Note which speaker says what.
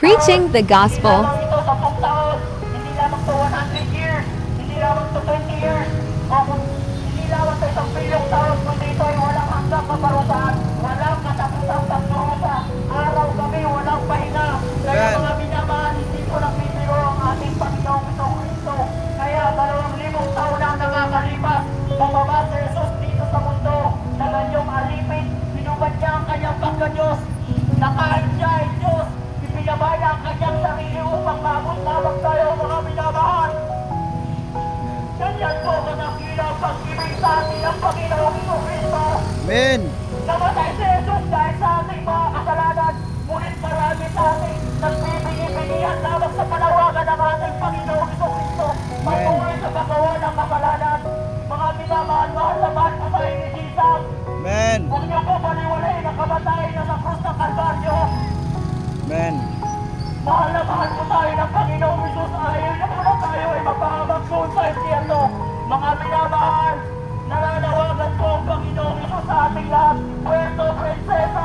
Speaker 1: preaching the gospel.
Speaker 2: Hindi lamang ito 10 taon, hindi lamang to 100 years, hindi lamang to 20 years, o hindi lamang to 1,000,000,000 taon, kundi ito ay walang hanggang kaparusahan, walang katapusang pagdurusa, araw kami, walang pahinga. Kaya mga minamahal, hindi ko lang bibiro ang ating Panginoong Kristo. Kaya 2,000 taon na nakakalipas, bumaba si Jesus dito sa mundo, na ganyong alipin, binubad niya ang kanyang pagka-Diyos, nakain siya ay Diyos, ipinabaya ang kanyang sarili upang maabot-labag tayo mga minamahal. Ganyan po kanakilang pag-ibig sa atin ng Panginoong Kristo.
Speaker 3: Amen.
Speaker 2: Namatay si Jesus dahil sa ating mga kasalanan, ngunit marami sa ating nagbibigay-bigihan lamang sa panawagan ng ating Panginoong Kristo. Patuloy sa paggawa ng kasalanan, mga minamahal, mahal na mahal po tayo ni Jesus.
Speaker 3: Amen.
Speaker 2: Huwag niyo po baliwalain ang kamatayan na sa krus ng Kalbaryo.
Speaker 3: Amen.
Speaker 2: Mahal na mahal po tayo ng Panginoong Jesus. Ayaw niyo po na tayo ay magpahabag doon sa impyerno. Mga minamahal, nananawagan po ang Panginoong Jesus sa ating lahat. Puerto Princesa,